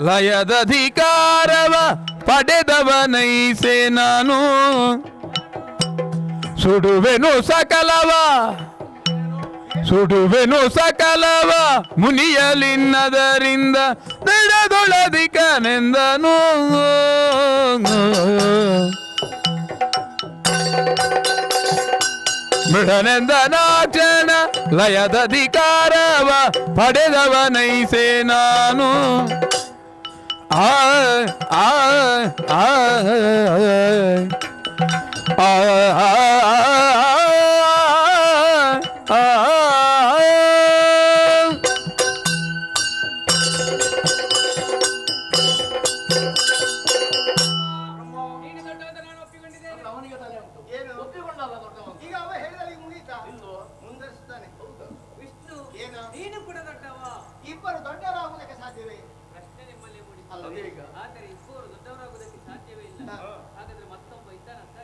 ಲಯದಧಿಕಾರವ ಪಡೆದವನೈಸೆ ನಾನು ಸುಡುವೆನು ಸಕಲವ ಮುನಿಯಲಿನ್ನದರಿಂದ ನಡೆದೊಳದಿಕನೆಂದನು ಮೃಡನೆಂದನಾಕ್ಷಣ ಲಯದಧಿಕಾರವ ಪಡೆದವನೈಸೆ ನಾನು ಆ ಆ ಆ ಇಬ್ಬರು ದೊಡ್ಡವರಾಗುವುದಕ್ಕೆ ಸಾಧ್ಯವೇ?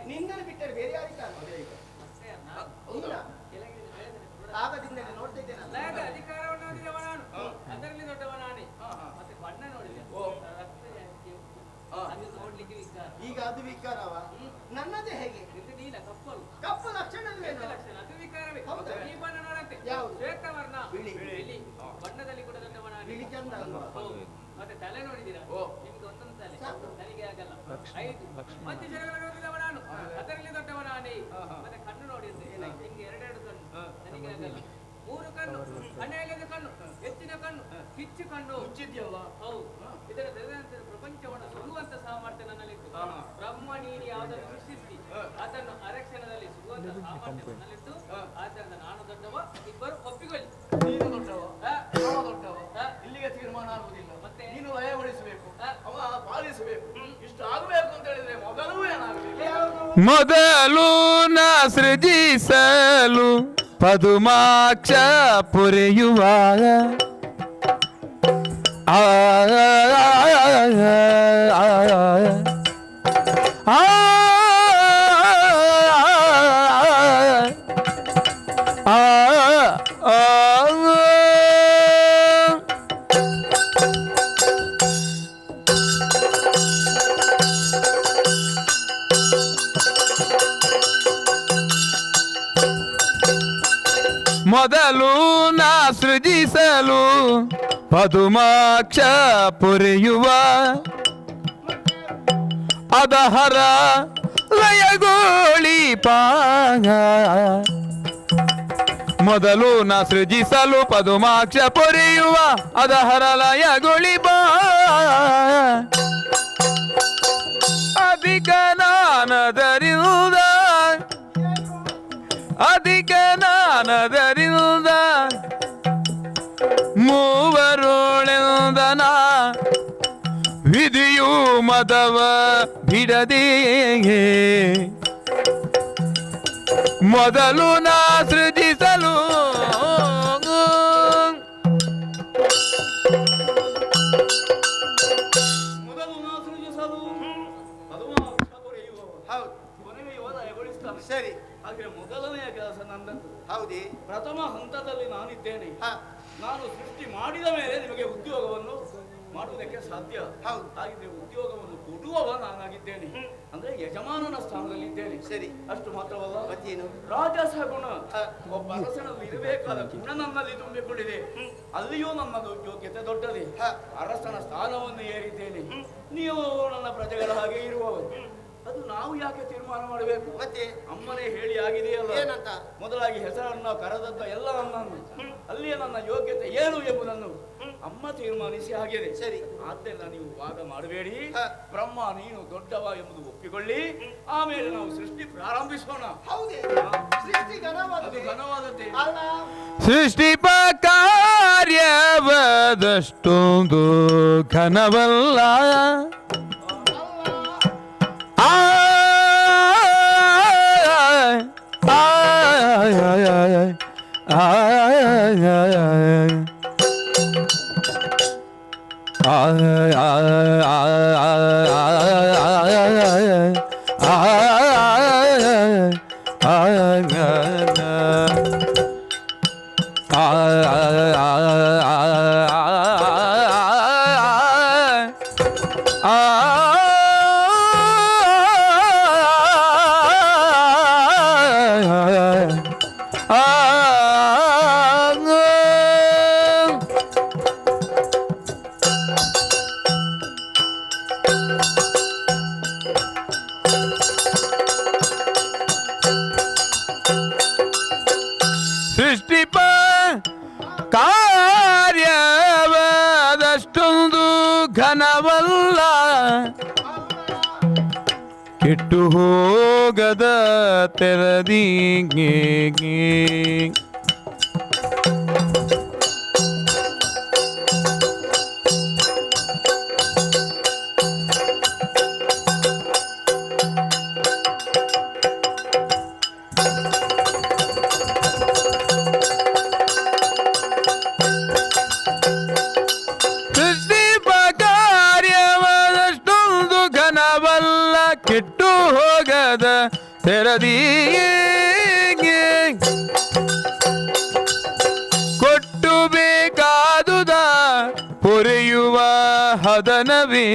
ನಿನ್ನನ್ನು ಬಿಟ್ಟರೆ ಬೇರೆ ಯಾರಿದ್ದಾರೆ? ಆಗದಿಂದಲೇ ನೋಡ್ತಾ ಇದ್ದೇನೆ. ಅದರಲ್ಲಿ ದೊಡ್ಡವ ನಾನೇ. ಮತ್ತೆ ಬಣ್ಣ ನೋಡಿದೆ ಈಗ ಅದು ವಿಕಾರವ? ನನ್ನದೇ ಹೇಗೆ? ನೀಲ ಕಪ್ಪಲು ಕಪ್ಪು ಲಕ್ಷಣವೇನು? ಅದು ವಿಕಾರವೇ. ಈ ಬಣ್ಣ ನೋಡಂತೆ ಯಾವುದು? ಶ್ವೇತವರ್ಣ ಬಿಳಿ. ಬಣ್ಣದಲ್ಲಿ ಕೂಡ ದೊಡ್ಡವ ನಾನೇ. ಬಿಳಿ ಚಂದ ಅಲ್ವಾ? ಮತ್ತೆ ತಲೆ ನೋಡಿದ್ದೀರಾ? ನಿಮ್ಗೆ ಒಂದೊಂದು ತಲೆ, ನನಗೆ ಆಗಲ್ಲ. 5 ಮತ್ತೆ ಜಗಳ ನೋಡಿದವ ನಾನು, ಅದರಲ್ಲಿ ದೊಡ್ಡವ ನಾನೇ. ಮತ್ತೆ ಕಣ್ಣು ನೋಡಿದ್ದೆ, ನಿಮ್ಗೆ 2 ಕಣ್ಣು, ನನಗೆ ಆಗಲ್ಲ. 3 ಕಣ್ಣು, ಹಣೆಯಲ್ಲಿದ್ದ ಕಣ್ಣು, ಹೆಚ್ಚಿನ ಕಣ್ಣು, ಕಿಚ್ಚು ಕಣ್ಣು ಮುಚ್ಚಿದ್ಯಲ್ಲ? ಹೌದು. ಇದರ ಪ್ರಪಂಚವನ್ನು ಸುಡುವಂತ ಸಾಮರ್ಥ್ಯ ನನ್ನಲ್ಲಿತ್ತು. ಬ್ರಹ್ಮ ನೀಡಿ ಯಾವುದನ್ನು ಸೃಷ್ಟಿಸಿ ಅದನ್ನು ಅರಕ್ಷಣದಲ್ಲಿ ಸುಡುವಂತ ಸಾಮರ್ಥ್ಯ ನನ್ನಲ್ಲಿತ್ತು. ಆದ್ದರಿಂದ ನಾನು ದೊಡ್ಡವ, ಇಬ್ಬರು ಒಪ್ಪಿಕೊಳ್ಳಿ. ನೀನು ದೊಡ್ಡವ, ದೊಡ್ಡವ, ಇಲ್ಲಿಗೆ ತೀರ್ಮಾನ ಆಗುವುದಿಲ್ಲ. ಮತ್ತೆ ನೀನು ಲಯಗೊಳಿಸಬೇಕು, ಅವ ಪಾಲಿಸಬೇಕು. ಇಷ್ಟು ಆಗಬೇಕು ಅಂತ ಹೇಳಿದ್ರೆ ಮೊದಲು ಏನಾಗಬೇಕು? ಮೊದಲು ನ ಸೃಜಿಸಲು ಪದುಮಾಕ್ಷ ಪುರೆಯುವಾಗ ಮೊದಲು ನಾ ಸೃಜಿಸಲು ಪದುಮಾಕ್ಷ ಪುರೆಯುವ ಅದಹರ ಲಯಗೋಳಿ ಪಾಗ ಮೊದಲು ನಾ ಸೃಜಿಸಲು ಪದುಮಾಕ್ಷ ಪುರೆಯುವ ಅದಹರ ಲಯಗೋಳಿ ಬಾ ಅಧಿಕ ನಾನದರಿಯುವುದ ಅಧಿಕ ನಾನದರಿಯುವುದ ಮೂವರೋಳೆಂದನ ವಿಧಿಯು ಮದವ ಬಿಡದೆ ಮೊದಲು ನಾ ಸೃಜಿಸಲು ಸರಿ. ಹಾಗೆ ಮೊದಲನೆಯ ಕೆಲಸ ನಂದದ್ದು. ಹೌದೇ? ಪ್ರಥಮ ಹಂತದಲ್ಲಿ ನಾನಿದ್ದೇನೆ. ನಾನು ಸೃಷ್ಟಿ ಮಾಡಿದ ಮೇಲೆ ನಿಮಗೆ ಉದ್ಯೋಗವನ್ನು ಮಾಡುವುದಕ್ಕೆ ಸಾಧ್ಯ. ಹಾಗಿದ್ರೆ ಉದ್ಯೋಗವನ್ನು ಕೊಡುವವ ನಾನಾಗಿದ್ದೇನೆ, ಅಂದ್ರೆ ಯಜಮಾನನ ಸ್ಥಾನದಲ್ಲಿ ಇದ್ದೇನೆ. ಸರಿ. ಅಷ್ಟು ಮಾತ್ರವಲ್ಲ, ಮತ್ತೇನು? ರಾಜಸ ಗುಣ, ಒಬ್ಬ ಅರಸನಲ್ಲಿ ಇರಬೇಕಾದ ಗುಣ ನನ್ನಲ್ಲಿ ತುಂಬಿಕೊಂಡಿದೆ. ಅಲ್ಲಿಯೂ ನನ್ನ ಯೋಗ್ಯತೆ ದೊಡ್ಡದೆ. ಅರಸನ ಸ್ಥಾನವನ್ನು ಏರಿದ್ದೇನೆ. ನೀವು ನನ್ನ ಪ್ರಜೆಗಳ ಹಾಗೆ ಇರುವವರು. ಅದು ನಾವು ಯಾಕೆ ತೀರ್ಮಾನ ಮಾಡಬೇಕು? ಮತ್ತೆ ಅಮ್ಮನೇ ಹೇಳಿ ಆಗಿದೆಯಲ್ಲ, ಏನಂತ? ಮೊದಲಾಗಿ ಹೆಸರನ್ನ ಕರೆದದ್ದ ಎಲ್ಲ ನನ್ನನ್ನು, ಅಲ್ಲಿಯೇ ನನ್ನ ಯೋಗ್ಯತೆ ಏನು ಎಂಬುದನ್ನು ಅಮ್ಮ ತೀರ್ಮಾನಿಸಿ ಆಗಿದೆ. ಸರಿ. ಆದ್ದರಿಂದ ನೀವು ವಾದ ಮಾಡಬೇಡಿ. ಬ್ರಹ್ಮ ನೀನು ದೊಡ್ಡವ ಎಂಬುದು ಒಪ್ಪಿಕೊಳ್ಳಿ, ಆಮೇಲೆ ನಾವು ಸೃಷ್ಟಿ ಪ್ರಾರಂಭಿಸೋಣ. ಹೌದೇ? ಸೃಷ್ಟಿ ಅದು ಘನವಾದದ್ದೇ. ಸೃಷ್ಟಿ ಕಾರ್ಯವದಷ್ಟೊಂದು ಘನವಲ್ಲ. ಕೆಟ್ಟು ಹೋಗದ ತೆರದಿ ಕೆಟ್ಟು ಹೋಗದ ತೆರದಿ ಕೊಟ್ಟು ಬೇಕಾದುದ ಪೊರೆಯುವ ಹದನವೇ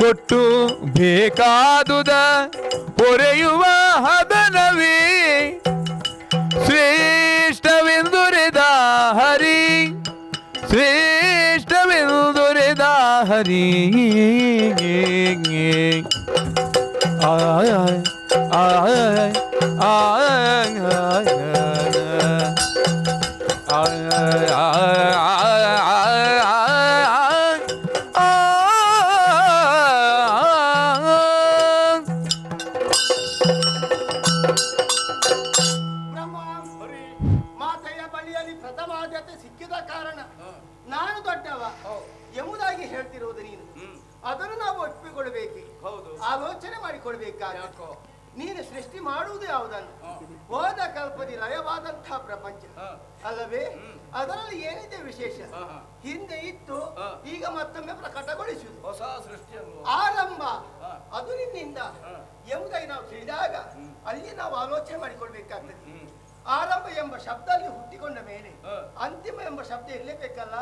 ಕೊಟ್ಟು ಬೇಕಾದುದ ಪೊರೆಯುವ ಹದನವೇ ಶ್ರೇಷ್ಠವೆಂದುರೆದ ಹರಿ ಶ್ರೇಷ್ಠವೆಂದುರೆದ ಹರಿ ಆಯ್ ಆಯ್ ಆಯ್ ಮಾತೆಯ ಬಳಿಯಲ್ಲಿ ಪ್ರಥಮಾದ್ಯತೆ ಸಿಕ್ಕಿದ ಕಾರಣ ನಾನು ದೊಡ್ಡವ ಎಂಬುದಾಗಿ ಹೇಳ್ತಿರುವುದು ನೀನು ಅದನ್ನು ನಾವು ಒಪ್ಪಿಕೊಳ್ಬೇಕು. ಆಲೋಚನೆ ಮಾಡಿಕೊಳ್ಬೇಕಾಗ ನೀನು ಸೃಷ್ಟಿ ಮಾಡುವುದು ಯಾವುದನ್ನು? ಹೋದ ಕಲ್ಪದಿ ಲಯವಾದಂತಹ ಪ್ರಪಂಚ ಅಲ್ಲವೇ? ಅದರಲ್ಲಿ ಏನಿದೆ ವಿಶೇಷ? ಹಿಂದೆ ಇತ್ತು, ಈಗ ಮತ್ತೊಮ್ಮೆ ಪ್ರಕಟಗೊಳಿಸುವುದು ಹೊಸ ಸೃಷ್ಟಿಯನ್ನು ಆರಂಭ ಅದು ನಿನ್ನಿಂದ ಎಂಬುದಾಗಿ ನಾವು ತಿಳಿದಾಗ ಅಲ್ಲಿ ನಾವು ಆಲೋಚನೆ ಮಾಡಿಕೊಳ್ಬೇಕಾಗ್ತದೆ. ಆರಂಭ ಎಂಬ ಶಬ್ದ ಅಲ್ಲಿ ಹುಟ್ಟಿಕೊಂಡ ಮೇಲೆ ಅಂತಿಮ ಎಂಬ ಶಬ್ದ ಇರಲೇಬೇಕಲ್ಲ.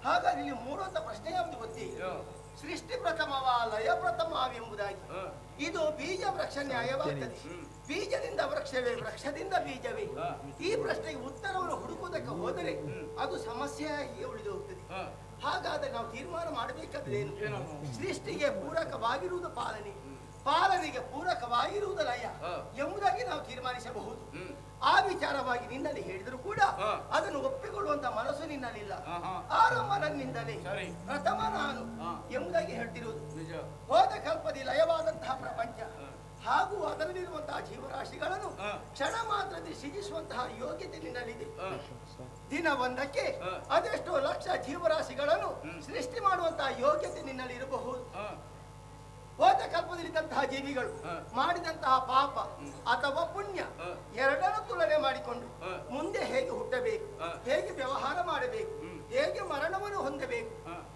ಹಾಗಾಗಿ ಇಲ್ಲಿ ಮೂಡುವಂತ ಪ್ರಶ್ನೆ ಯಾವುದು ಗೊತ್ತೇ? ಸೃಷ್ಟಿ ಪ್ರಥಮವ ಲಯ ಪ್ರಥಮವೆಂಬುದಾಗಿ ಇದು ಬೀಜ ವೃಕ್ಷ ನ್ಯಾಯವಾಗ್ತದೆ. ಬೀಜದಿಂದ ವೃಕ್ಷವೇ, ವೃಕ್ಷದಿಂದ ಬೀಜವೇ? ಈ ಪ್ರಶ್ನೆಗೆ ಉತ್ತರವನ್ನು ಹುಡುಕುವುದಕ್ಕೆ ಹೋದರೆ ಅದು ಸಮಸ್ಯೆಯಾಗಿ ಉಳಿದು ಹೋಗ್ತದೆ. ಹಾಗಾದ್ರೆ ನಾವು ತೀರ್ಮಾನ ಮಾಡಬೇಕಾದ್ರೇನು? ಸೃಷ್ಟಿಗೆ ಪೂರಕವಾಗಿರುವುದು ಪಾಲನೆ, ಪಾಲನೆಗೆ ಪೂರಕವಾಗಿರುವುದು ಲಯ ಎಂಬುದಾಗಿ ನಾವು ತೀರ್ಮಾನಿಸಬಹುದು. ಆ ವಿಚಾರವಾಗಿ ನಿನ್ನಲ್ಲಿ ಹೇಳಿದ್ರು ಕೂಡ ಅದನ್ನು ಒಪ್ಪಿಕೊಳ್ಳುವಂತ ಮನಸ್ಸು ನಿನ್ನಲ್ಲಿಲ್ಲ. ಆರಂಭ ನನ್ನಿಂದಲೇ, ಪ್ರಥಮ ನಾನು ಎಂಬುದಾಗಿ ಹೇಳ್ತಿರುವುದು. ಹೋದ ಕಲ್ಪದಿ ಲಯವಾದಂತಹ ಪ್ರಪಂಚ ಹಾಗೂ ಅದರಲ್ಲಿರುವಂತಹ ಜೀವರಾಶಿಗಳನ್ನು ಕ್ಷಣ ಮಾತ್ರದಲ್ಲಿ ಸೃಜಿಸುವಂತಹ ಯೋಗ್ಯತೆ ನಿನ್ನಲ್ಲಿದೆ. ದಿನ ಒಂದಕ್ಕೆ ಅದೆಷ್ಟೋ ಲಕ್ಷ ಜೀವರಾಶಿಗಳನ್ನು ಸೃಷ್ಟಿ ಮಾಡುವಂತಹ ಯೋಗ್ಯತೆ ನಿನ್ನಲ್ಲಿ ಇರಬಹುದು. ಹೋದ ಕಲ್ಪದಲ್ಲಿದ್ದಂತಹ ಜೀವಿಗಳು ಮಾಡಿದಂತಹ ಪಾಪ ಅಥವಾ ಪುಣ್ಯ ಎರಡನ್ನು ತುಲನೆ ಮಾಡಿಕೊಂಡು ಮುಂದೆ ಹೇಗೆ ಹುಟ್ಟಬೇಕು, ಹೇಗೆ ವ್ಯವಹಾರ ಮಾಡಬೇಕು, ಹೇಗೆ ಮರಣವನ್ನು ಹೊಂದಬೇಕು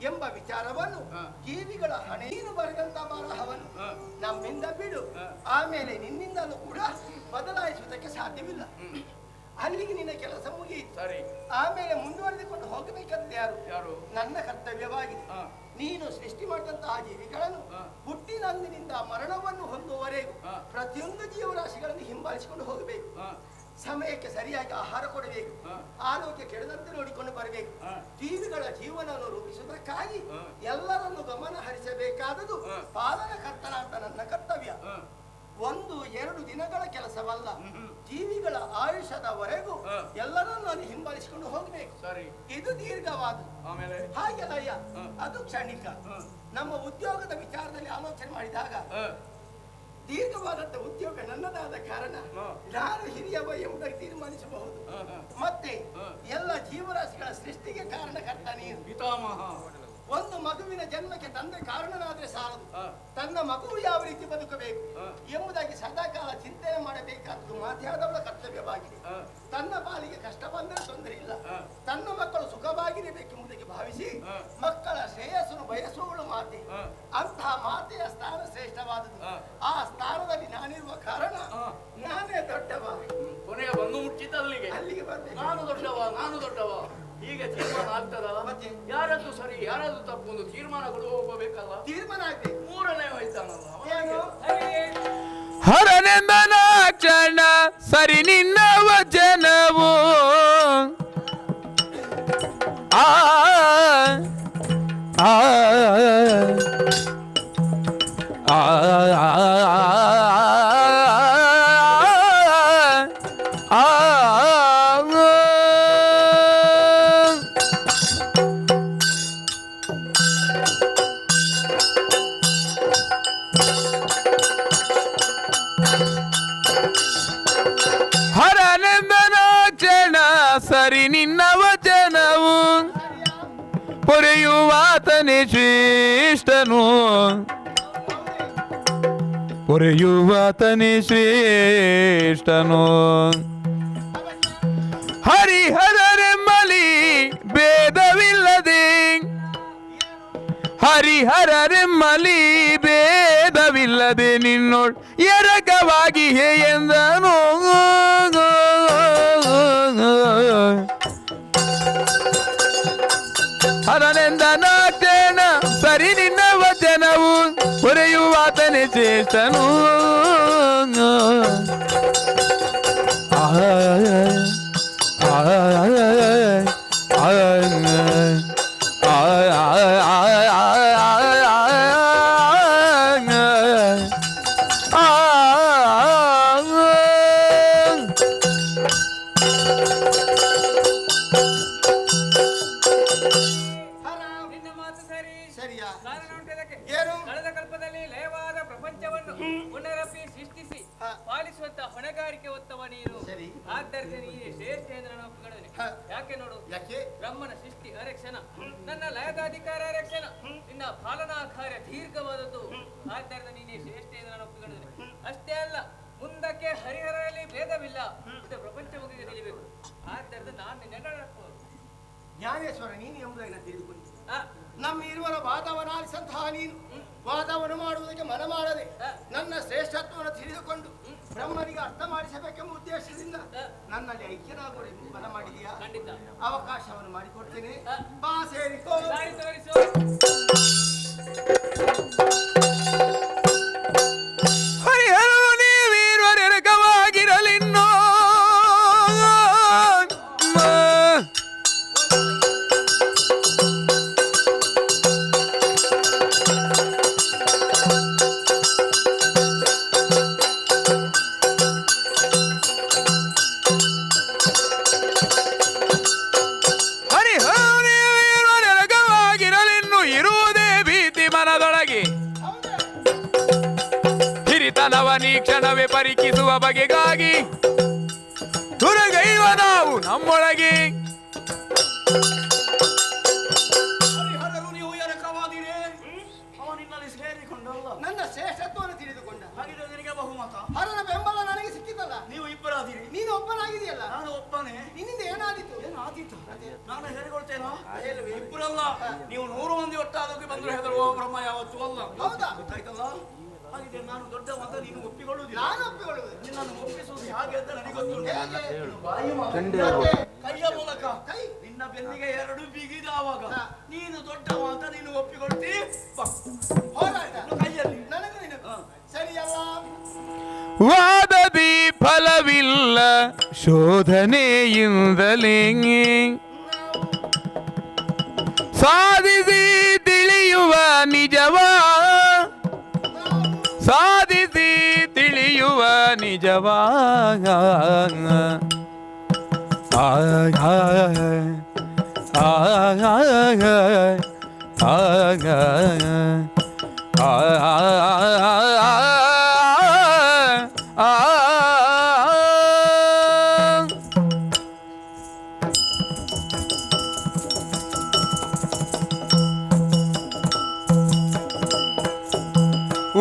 ಎಂಬ ವಿಚಾರವನ್ನು ಜೀವಿಗಳ ಹಣೆ ನೀನು ಬರೆದಂತಹ ಬರಹವನ್ನು ನಮ್ಮಿಂದ ಬಿಡು, ಆಮೇಲೆ ನಿನ್ನಿಂದಲೂ ಕೂಡ ಬದಲಾಯಿಸುವುದಕ್ಕೆ ಸಾಧ್ಯವಿಲ್ಲ. ಅಲ್ಲಿಗೆ ನಿನ್ನ ಕೆಲಸ ಮುಗಿಯಿತು. ಆಮೇಲೆ ಮುಂದುವರೆದುಕೊಂಡು ಹೋಗಬೇಕಂತ ಯಾರು? ನನ್ನ ಕರ್ತವ್ಯವಾಗಿದೆ. ನೀನು ಸೃಷ್ಟಿ ಮಾಡಿದಂತಹ ಜೀವಿಗಳನ್ನು ಹುಟ್ಟಿನಂದಿನಿಂದ ಮರಣವನ್ನು ಹೊಂದುವವರೆಗೂ ಪ್ರತಿಯೊಂದು ಜೀವರಾಶಿಗಳನ್ನು ಹಿಂಬಾಲಿಸಿಕೊಂಡು ಹೋಗಬೇಕು. ಸಮಯಕ್ಕೆ ಸರಿಯಾಗಿ ಆಹಾರ ಕೊಡಬೇಕು, ಆರೋಗ್ಯ ಕೆಡದಂತೆ ನೋಡಿಕೊಂಡು ಬರಬೇಕು. ಜೀವಿಗಳ ಜೀವನವನ್ನು ರೂಪಿಸುವುದಕ್ಕಾಗಿ ಎಲ್ಲರನ್ನು ಗಮನ ಹರಿಸಬೇಕಾದದು ಪಾಲನಕರ್ತನ ಅಂತ ನನ್ನ ಕರ್ತವ್ಯ. 1-2 ದಿನಗಳ ಕೆಲಸವಲ್ಲ, ಜೀವಿಗಳ ಆಯುಷದವರೆಗೂ ಎಲ್ಲರನ್ನು ಅಲ್ಲಿ ಹಿಂಬಾಲಿಸಿಕೊಂಡು ಹೋಗಬೇಕು. ಇದು ದೀರ್ಘವಾದ ಹಾಗೆಲ್ಲ ಅದು ಕ್ಷಣಿಕ. ನಮ್ಮ ಉದ್ಯೋಗದ ವಿಚಾರದಲ್ಲಿ ಆಲೋಚನೆ ಮಾಡಿದಾಗ ದೀರ್ಘವಾದಂತ ಉದ್ಯೋಗ ನನ್ನದಾದ ಕಾರಣ ನಾನು ಹಿರಿಯವ ಎಂಬುದಾಗಿ ತೀರ್ಮಾನಿಸಬಹುದು. ಮತ್ತೆ ಎಲ್ಲ ಜೀವರಾಶಿಗಳ ಸೃಷ್ಟಿಗೆ ಕಾರಣಕರ್ತ ನೀನು. ಒಂದು ಮಗುವಿನ ಜನ್ಮಕ್ಕೆ ತಂದೆ ಕಾರಣನಾದ್ರೆ ಸಾಲದು, ತನ್ನ ಮಗುವು ಯಾವ ರೀತಿ ಬದುಕಬೇಕು ಎಂಬುದಾಗಿ ಸದಾಕಾಲ ಚಿಂತನೆ ಮಾಡಬೇಕಾದ್ದು ಮಾತೆಯಾದವಳ ಕರ್ತವ್ಯವಾಗಿದೆ. ತನ್ನ ಪಾಲಿಗೆ ಕಷ್ಟ ಬಂದರೆ ತೊಂದರೆ ಇಲ್ಲ, ತನ್ನ ಮಕ್ಕಳು ಸುಖವಾಗಿರಬೇಕೆಂಬುದಾಗಿ ಭಾವಿಸಿ ಮಕ್ಕಳ ಶ್ರೇಯಸ್ಸನ್ನು ಬಯಸುವವಳು ಮಾತೆ. ಅಂತಹ ಮಾತೆಯ ಸ್ಥಾನ ಶ್ರೇಷ್ಠವಾದದ್ದು. ಆ ಸ್ಥಾನದಲ್ಲಿ ನಾನಿರುವ ಕಾರಣ ನಾನೇ ದೊಡ್ಡವ. ಕೊನೆಗೆ ಬಂದು ಮುಚ್ಚಿತಲ್ಲಿಗೆ ಅಲ್ಲಿಗೆ ಬರ್ಬೇಕು. ನಾನು ದೊಡ್ಡವ ಹೀಗೆ ತೀರ್ಮಾನ ಆಗ್ತದ? ಯಾರದ್ದು ಸರಿ ಯಾರದ್ದು ತಪ್ಪು ಒಂದು ತೀರ್ಮಾನ ಕೊಡುವ ಹೋಗಬೇಕಲ್ಲ. ತೀರ್ಮಾನ ಆಗ್ಬೇಕು. 3ನೇ ವಯಸ್ಸಾನಲ್ಲ ಹರನೆಂದನ ಕ್ಷಣ ಸರಿ ನಿನ್ನ ವಚನವು ಆ ಆ ಸರಿ ನಿನ್ನ ವಚನವು ಪೊರೆಯುವಾತನೇ ಶ್ರೇಷ್ಠನು ಪೊರೆಯುವಾತನೇ ಶ್ರೇಷ್ಠನು ಹರಿಹರರೆಮ್ಮಲಿ ಭೇದವಿಲ್ಲದೆ ಹರಿಹರರೆಮ್ಮಲಿ ಭೇದವಿಲ್ಲದೆ ನಿನ್ನೋಳ್ ಎರಕವಾಗಿ ಎಂದನು ಹರನೆಂದನಾಕ್ಷೇಣ ಸರಿ ನಿನ್ನ ವಚನವು ಹೊರೆಯುವಾತನೇ ಶ್ರೇಷ್ಠನು ನಿನ್ನ ಮಾತು ಸರಿ. ಸರಿಯಾ? ಕಾರಣ ಉಂಟದಕ್ಕೆ. ಏನು? ಕಳೆದ ಕಲ್ಪದಲ್ಲಿ ಲಯವಾದ ಪ್ರಪಂಚವನ್ನು ಪುನರಪಿ ಸೃಷ್ಟಿಸಿ ಹ. ಪಾಲಿಸುವಂತ ಹೊಣೆಗಾರಿಕೆ ಹೊತ್ತವ ನೀನು. ಸರಿ. ಆದ್ದರಿಂದ ನೀನೇ ಶ್ರೇಷ್ಠ ಎಂದು ನಾನು ಒಪ್ಪಿಕೊಳ್ಳುತ್ತೇನೆ. ಹ. ಯಾಕೆ ನೋಡು, ಯಾಕೆ? ಬ್ರಹ್ಮನ ಸೃಷ್ಟಿ ಅರಕ್ಷಣ, ನನ್ನ ಲಯದಾಧಿಕಾರ ಅರಕ್ಷಣ, ನಿನ್ನ ಪಾಲನಾ ಕಾರ್ಯ ದೀರ್ಘವಾದದ್ದು. ಆದ್ದರಿಂದ ನೀನೇ ಶ್ರೇಷ್ಠ ಎಂದು ನಾನು ಒಪ್ಪಿಕೊಳ್ಳುತ್ತೇನೆ. ಅಷ್ಟೇ ಅಲ್ಲ, ಮುಂದಕ್ಕೆ ಹರಿಹರಲ್ಲಿ ಭೇದವಿಲ್ಲ, ಇದು ಪ್ರಪಂಚ ಮುಗಿಗೆ ನಿಲ್ಲಬೇಕು. ಆದ್ದರಿಂದ ನಾನು ನಿನ್ನೆಲ್ಲ ಜ್ಞಾನೇಶ್ವರ ನೀನು ಎಂಬುದನ್ನು ತಿಳಿದುಕೊಂಡು ನಮ್ಮ ಇರುವರ ವಾದವನ್ನು ಆಲಿಸಂತಹ ನೀನು ವಾದವನ್ನು ಮಾಡುವುದಕ್ಕೆ ಮನ ಮಾಡದೆ ನನ್ನ ಶ್ರೇಷ್ಠತ್ವವನ್ನು ತಿಳಿದುಕೊಂಡು ಬ್ರಹ್ಮನಿಗೆ ಅರ್ಥ ಮಾಡಿಸಬೇಕೆಂಬ ಉದ್ದೇಶದಿಂದ ನನ್ನಲ್ಲಿ ಐಕ್ಯನಾಗುವ ಮನ ಮಾಡಿದೆಯಾ? ಖಂಡಿತ ಅವಕಾಶವನ್ನು ಮಾಡಿಕೊಡ್ತೇನೆ. ಬಾ ಸೇರಿಕೋ. ದಾರಿ ತೋರಿಸು. ಹರಿಹರನು ನೀವೀರ್ವರೆರಕವಾಗಿರಲಿನ್ನೋ ಹರಿಹರನಿರುವುದೆರಗವಾಗಿರಲಿನ್ನು ಇರುವುದೇ ಭೀತಿ ಮನದೊಳಗೆ ಹಿರಿತನವ ನೀಕ್ಷಣವೇ ಪರಿಕಿಸುವ ಬಗೆಗಾಗಿ ದುರಗೈವ ನಾವು ನಮ್ಮೊಳಗೆ ಹರಿಹರರು ನೀವು ಎರಕವಾದಿರೇ ಅವ ನಿನ್ನಲ್ಲಿ ಸೇರಿಕೊಂಡಲ್ಲ. ನನ್ನ ಶ್ರೇಷ್ಠತ್ವವನ್ನು ತಿಳಿದುಕೊಂಡ ಹಾಗಿದ್ರೆ ನಿನಗೆ ಬಹುಮತ. ಹರನ ಬೆಂಬಲ ನನಗೆ ಸಿಕ್ಕಿತಲ್ಲ. ನೀವು ಇಬ್ಬರಾದಿರಿ, ನೀನು ಒಬ್ಬನಾಗಿದೆಯಲ್ಲ, ನಾನು ಒಬ್ಬನೇ. ನಿನ್ನಿಂದ ಏನಾದೀತು? ಏನಾದೀತು? ನಾನು ಹೇಳಿಕೊಳ್ತೇನಾ? ಇಬ್ಬರಲ್ಲ, ನೀವು 100 ಮಂದಿ ಒಟ್ಟಾದಕ್ಕೆ ಬಂದ್ರು ಹೆದರುವ ಬ್ರಹ್ಮ ಯಾವತ್ತೂ ಅಲ್ಲ. ಹೌದಾ? ಗೊತ್ತಾಯ್ತಲ್ಲ? ಹಾಗಿದ್ರೆ ನಾನು ದೊಡ್ಡ ಮತ, ನೀನು ಒಪ್ಪಿಕೊಳ್ಳುವುದಿಲ್ಲ. ನಾನು ಒಪ್ಪಿಕೊಳ್ಳುವುದು ನಿನ್ನನ್ನು ಒಪ್ಪಿಸುವುದು ಹೇಗೆ ಅಂತ ನನಗೆ ಗೊತ್ತುಂಟು. ಹೇಗೆ? ನೀನು ಬಾಯಿ ಮಾತು. ಯಾಕೆ? ಕೈಯ ಮೂಲಕ ಕೈ? ನಿನ್ನ ಬೆನ್ನಿಗೆ 2 ಬಿಗಿದಾವಾಗ ಹಾ. ನೀನು ದೊಡ್ಡ ಮಾತ, ನೀನು ಒಪ್ಪಿಕೊಳ್ತಿ. ಬಾ. ಹೋರಾಟ ಇನ್ನು ಕೈಯಲ್ಲಿ ನನಗೂ ನಿನಗೂ ಹಾ. ಸರಿಯಲ್ಲ? ವಾದದಿ ಫಲವಿಲ್ಲ ಶೋಧನೆಯಿಂದಲೇ ಸಾಧಿಸಿ ತಿಳಿಯುವ ನಿಜವಾ ಸಾಧಿಸಿ ತಿಳಿಯುವ ನಿಜವಾ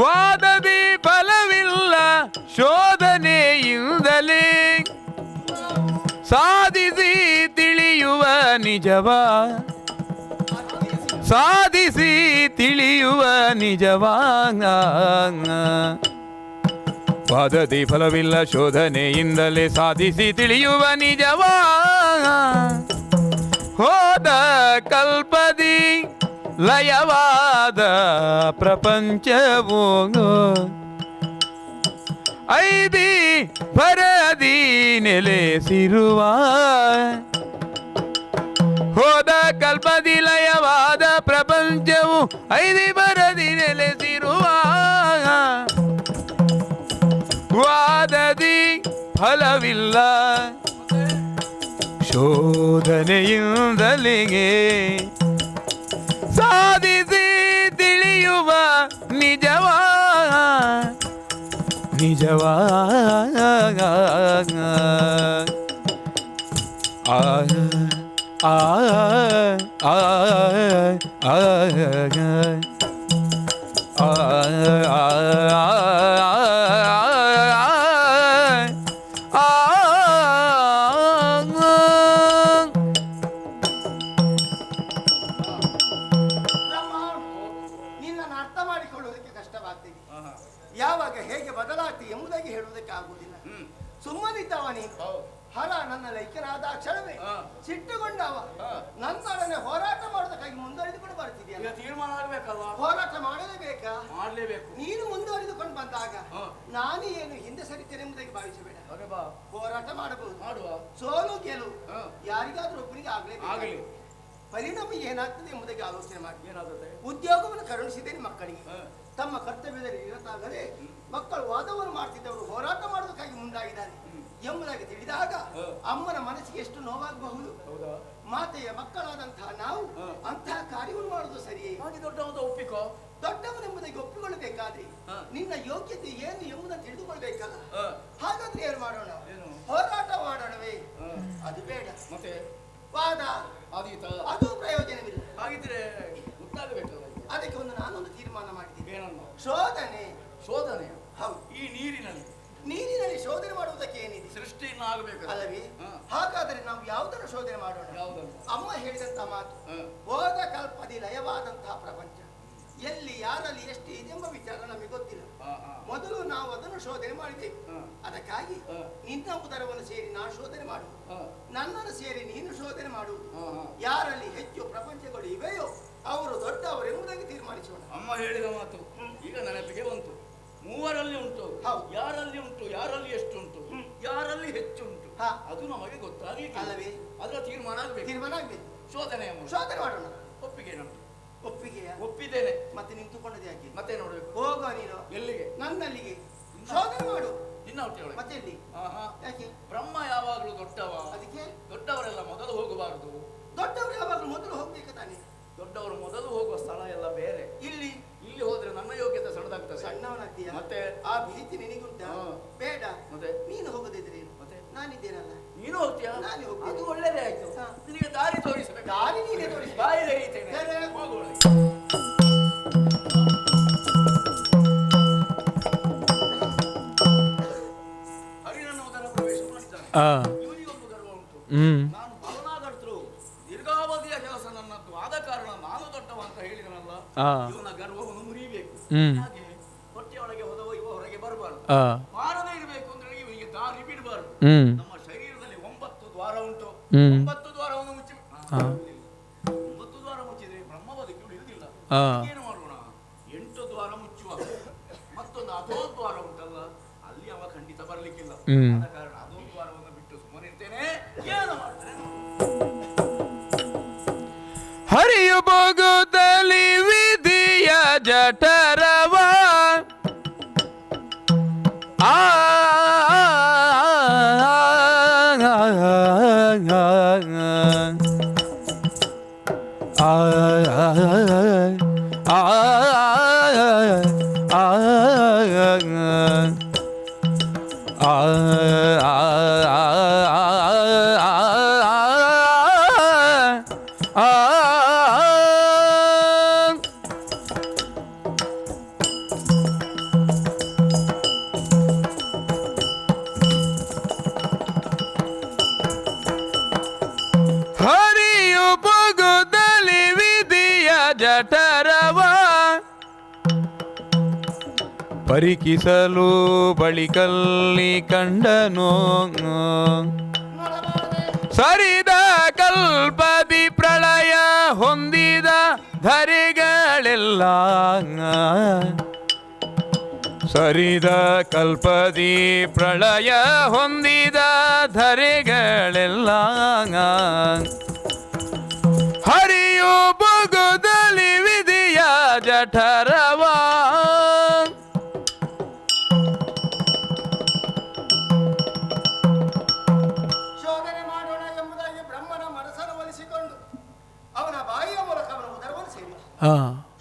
ವಾದದಿ ಫಲವಿಲ್ಲ ಶೋಧನೆಯಿಂದಲೇ ಸಾಧಿಸಿ ತಿಳಿಯುವ ನಿಜವಾ ಸಾಧಿಸಿ ತಿಳಿಯುವ ನಿಜವಾ ವಾದದಿ ಫಲವಿಲ್ಲ ಶೋಧನೆಯಿಂದಲೇ ಸಾಧಿಸಿ ತಿಳಿಯುವ ನಿಜವಾ ಹೋದ ಕಲ್ಪದಿ ಲಯವಾದ ಪ್ರಪಂಚವು ಐದಿ ಪರದಿ ನೆಲೆಸಿರುವ ಹೋದ ಕಲ್ಪದಿ ಲಯವಾದ ಪ್ರಪಂಚವು ಐದಿ ಪರದಿ ನೆಲೆಸಿರುವ ವಾದದಿ ಫಲವಿಲ್ಲ ಶೋಧನೆಯಿಂದಲಿಗೆ ಸಾಧಿಸಿ ತಿಳಿಯುವ ನಿಜವಾ ನಿಜವಾ ನಿನ್ನನ್ನು ಅರ್ಥ ಮಾಡಿಕೊಳ್ಳುವುದಕ್ಕೆ ಕಷ್ಟವಾಗ್ತಿದೆ. ಯಾವಾಗ ಹೇಗೆ ಬದಲಾಗ್ತಿ ಎಂಬುದಾಗಿ ಹೇಳುವುದಕ್ಕೆ ಆಗುವುದಿಲ್ಲ. ಸುಮ್ಮನಿದ್ದವ ನೀನು. ಹರ ನನ್ನ ಲೈಕ್ಯನಾದ ಕ್ಷಣವೇ ಸಿಟ್ಟುಗೊಂಡವ ನನ್ನೊಡನೆ ಹೋರಾಟ ಮಾಡೋದಕ್ಕಾಗಿ ಮುಂದುವರಿದುಕೊಂಡು ಬರ್ತಿದ್ಯಾ? ಈಗ ತೀರ್ಮಾನ ಆಗ್ಬೇಕಲ್ವಾ? ಹೋರಾಟ ಮಾಡಲೇಬೇಕಾ? ಮಾಡ್ಲೇಬೇಕು. ನೀನು ಮುಂದುವರಿದುಕೊಂಡು ಬಂದಾಗ ನಾನು ಏನು ಹಿಂದೆ ಸರಿತೇನೆ ಎಂಬುದಾಗಿ ಭಾವಿಸಬೇಡ. ಹೋರಾಟ ಮಾಡಬಹುದು, ಮಾಡುವ. ಸೋಲು ಗೆಲುವು ಯಾರಿಗಾದ್ರೂ ಒಬ್ಬರಿಗೆ ಆಗ್ಲೇಬೇಕು. ಆಗಲಿ. ಪರಿಣಾಮ ಏನಾಗ್ತದೆ ಎಂಬುದಾಗಿ ಆಲೋಚನೆ ಮಾಡಿ. ಏನಾಗುತ್ತೆ? ಉದ್ಯೋಗವನ್ನು ಕರುಣಿಸಿದ್ದೇನೆ ಮಕ್ಕಳಿಗೆ. ತಮ್ಮ ಕರ್ತವ್ಯದಲ್ಲಿ ನಿರತಾಗದೆ ಮಕ್ಕಳು ವಾದವನ್ನು ಮಾಡ್ತಿದ್ದವರು ಹೋರಾಟ ಮಾಡೋದಕ್ಕಾಗಿ ಮುಂದಾಗಿದ್ದಾರೆ ಎಂಬುದಾಗಿ ತಿಳಿದಾಗ ಅಮ್ಮನ ಮನಸ್ಸಿಗೆ ಎಷ್ಟು ನೋವಾಗಬಹುದು. ಮಾತೆಯ ಮಕ್ಕಳಾದಂತಹ ನಾವು ಅಂತಹ ಕಾರ್ಯವನ್ನು ಮಾಡುವುದು ಸರಿಯೇ? ದೊಡ್ಡವನು ಒಪ್ಪಿಕೋ. ದೊಡ್ಡವನೆಂಬುದಾಗಿ ಒಪ್ಪಿಕೊಳ್ಳಬೇಕಾದ್ರೆ ನಿನ್ನ ಯೋಗ್ಯತೆ ಏನು ಎಂಬುದನ್ನು ತಿಳಿದುಕೊಳ್ಬೇಕಲ್ಲ. ಹಾಗಾದ್ರೆ ಏನು ಮಾಡೋಣ? ಹೋರಾಟ ಮಾಡೋಣವೇ? ಅದು ಬೇಡ. ಮತ್ತೆ ವಾದ ಅದು ಪ್ರಯೋಜನವಿಲ್ಲ. ಹಾಗಿದ್ರೆ ಗೊತ್ತಾಗಬೇಕಲ್ಲ. ಅದಕ್ಕೆ ನಾನೊಂದು ತೀರ್ಮಾನ ಮಾಡಿದ್ದೀನಿ. ಏನನ್ನು? ಶೋಧನೆ. ಶೋಧನೆ? ಹೌದು. ಈ ನೀರಿನಲ್ಲಿ ಶೋಧನೆ ಮಾಡುವುದಕ್ಕೆ ಏನಿದೆ? ಸೃಷ್ಟಿಯನ್ನು ಆಗಬೇಕು ಅಲ್ಲವೇ? ಹಾಗಾದರೆ ನಾವು ಯಾವುದನ್ನು ಶೋಧನೆ ಮಾಡೋಣ? ಯಾವುದನ್ನು? ಅಮ್ಮ ಹೇಳಿದಂತಹ ಮಾತು, ಬೋಧ ಕಲ್ಪದಿ ಲಯವಾದಂತಹ ಪ್ರಪಂಚ ಎಲ್ಲಿ ಯಾರಲ್ಲಿ ಎಷ್ಟು ಇದೆಂಬ ವಿಚಾರ ನಮಗೆ ಗೊತ್ತಿಲ್ಲ. ಮೊದಲು ನಾವು ಅದನ್ನು ಶೋಧನೆ ಮಾಡಬೇಕು. ಅದಕ್ಕಾಗಿ ನಿನ್ನ ಉದರವನ್ನು ಸೇರಿ ನಾನು ಶೋಧನೆ ಮಾಡುವುದು, ನನ್ನನ್ನು ಸೇರಿ ನೀನು ಶೋಧನೆ ಮಾಡುವುದು. ಯಾರಲ್ಲಿ ಹೆಚ್ಚು ಪ್ರಪಂಚಗಳು ಇವೆಯೋ ಅವರು ದೊಡ್ಡವರು ಎಂಬುದಾಗಿ ತೀರ್ಮಾನಿಸೋಣ. ಅಮ್ಮ ಹೇಳಿದ ಮಾತು ಈಗ ನೆನಪಿಗೆ ಬಂತು. ಮೂವರಲ್ಲಿ ಉಂಟು, ಯಾರಲ್ಲಿ ಉಂಟು, ಯಾರಲ್ಲಿ ಎಷ್ಟು ಉಂಟು, ಯಾರಲ್ಲಿ ಹೆಚ್ಚು ಉಂಟು, ಅದು ನಮಗೆ ಗೊತ್ತಾಗಲಿಕ್ಕೆ ಅಲ್ಲವೇ? ಅದರ ತೀರ್ಮಾನ ಆಗಬೇಕು. ತೀರ್ಮಾನ ಆಗಬೇಕು. ಶೋಧನೆ ಮಾಡೋಣ. ಒಪ್ಪಿಗೆ ನಮ್ದು. ಒಪ್ಪಿಗೆಯ? ಒಪ್ಪಿದ್ದೇನೆ. ಮತ್ತೆ ನಿಂತುಕೊಂಡದ್ದು ಯಾಕೆ? ಮತ್ತೆ ನೋಡ್ಬೇಕು. ಹೋಗೋ ನೀನು. ಎಲ್ಲಿಗೆ? ನನ್ನಲ್ಲಿಗೆ. ಶೋಧನೆ ಮಾಡು. ನಿನ್ನ ಹೊಟ್ಟೆಯೊಳಗೆ. ಮತ್ತೆ ಎಲ್ಲಿ? ಯಾಕೆ? ಬ್ರಹ್ಮ ಯಾವಾಗಲೂ ದೊಡ್ಡವ. ಅದಕ್ಕೆ ದೊಡ್ಡವರೆಲ್ಲ ಮೊದಲು ಹೋಗಬಾರದು. ದೊಡ್ಡವರು ಯಾವಾಗಲೂ ಮೊದಲು ಹೋಗ್ಬೇಕು ತಾನೆ. ದೊಡ್ಡವರು ಮೊದಲು ಹೋಗುವ ಸ್ಥಳ ಎಲ್ಲ ಬೇರೆ. ಇಲ್ಲಿ ಹೋದ್ರೆ ನನ್ನ ಯೋಗ್ಯತೆ ಸಣ್ಣದಾಗ್ತದೆ. ಸಣ್ಣವನಾಗ್ತೀಯ. ಮತ್ತೆ ಆ ಭೀತಿ ನಿನಗುಂಟ? ಬೇಡ. ಮತ್ತೆ ನೀನು ಹೋಗದಿದ್ರೆ ಮತ್ತೆ ನಾನಿದ್ದೇನಲ್ಲ. ನೀನು ಹೋಗ್ತೀಯ? ನಾನು ಹೋಗ್ತೀನಿ. ಅದು ಒಳ್ಳೇದೇ ಆಯ್ತು. ನಿನಗೆ ದಾರಿ ತೋರಿಸಬೇಕು. ದಾರಿ ನೀನೇ ತೋರಿಸಿ. ಬಾಯಿ ತೆರೀತೇನೆ. ಹೋಗೋಣ. ಹರಿನನ್ನು ಮೊದಲ ಪ್ರವೇಶ ಮಾಡಿದ್ದಾನೆ. ಇವನಿಗೊಂದು ಗರ್ವ ಉಂಟು. ನಾನು ಬಲನಾಗರ್ತರು, ದೀರ್ಘಾವಧಿಯ ಕೆಲಸ ನನ್ನದ್ದು ಆದ ಕಾರಣ ನಾನು ದೊಡ್ಡವ ಅಂತ ಹೇಳಿದನಲ್ಲ, ಇವನ ಗರ್ವವನ್ನು ಮುರಿಬೇಕು. ಹಾಗೆ ಹೊಟ್ಟೆಯೊಳಗೆ ಹೋದವ ಹೊರಗೆ ಬರಬಾರದು, ಬಾರದೇ ಇರಬೇಕು ಅಂದ್ರೆ ಇವನಿಗೆ ದಾರಿ ಬಿಡಬಾರದು. ನಮ್ಮ ಶರೀರದಲ್ಲಿ 9 ದ್ವಾರ ಉಂಟು. 9 ದ್ವಾರವನ್ನು ಮುಚ್ಚಿ 9 ದ್ವಾರ ಮುಚ್ಚಿದ್ರೆ ಬ್ರಹ್ಮ ಬದುಕಿ ಉಳಿಯುವುದಿಲ್ಲ. ಏನು ಮಾಡೋಣ? 8 ದ್ವಾರ ಮುಚ್ಚುವ. ಮತ್ತೊಂದು ಅದೋ ದ್ವಾರ ಉಂಟಲ್ಲ, ಅಲ್ಲಿ ಅವ ಖಂಡಿತ ಬರಲಿಕ್ಕಿಲ್ಲ. ಆದ ಕಾರಣ ಅದೋ ದ್ವಾರವನ್ನು ಬಿಟ್ಟು ಸುಮ್ಮನಿರ್ತೇನೆ. ಏನು ಮಾಡ್ತೇನೆ? ಹರಿಯು ಬೋಗುತ್ತಲಿ ವಿಧಿಯ ಜಠರವ ಹರಿಯು ಬಗುದಲಿ ವಿಧಿಯ ಜಠರವ ಪರಿಕಿಸಲು ಬಳಿಕಲ್ಲಿ ಕಂಡನು ಸರಿದ ಕಲ್ಪದಿ ಪ್ರಳಯ ಹೊಂದಿದ ಧರೆಗಳೆಲ್ಲ ಸರಿದ ಕಲ್ಪದಿ ಪ್ರಳಯ ಹೊಂದಿದ ಧರೆಗಳೆಲ್ಲ ಹರಿಯು ಬಗುದಲಿ ವಿಧಿಯ ಜಠರವ ಶೋಧನೆ ಮಾಡೋಣ ಎಂಬುದಾಗಿ ಬ್ರಹ್ಮನ ಮನಸ್ಸನ್ನು ಒಲಿಸಿಕೊಂಡು ಅವನ ಬಾಯಿಯ ಮೂಲಕ ಅವನ ಉದರವನ್ನು ಸೇರಿದ.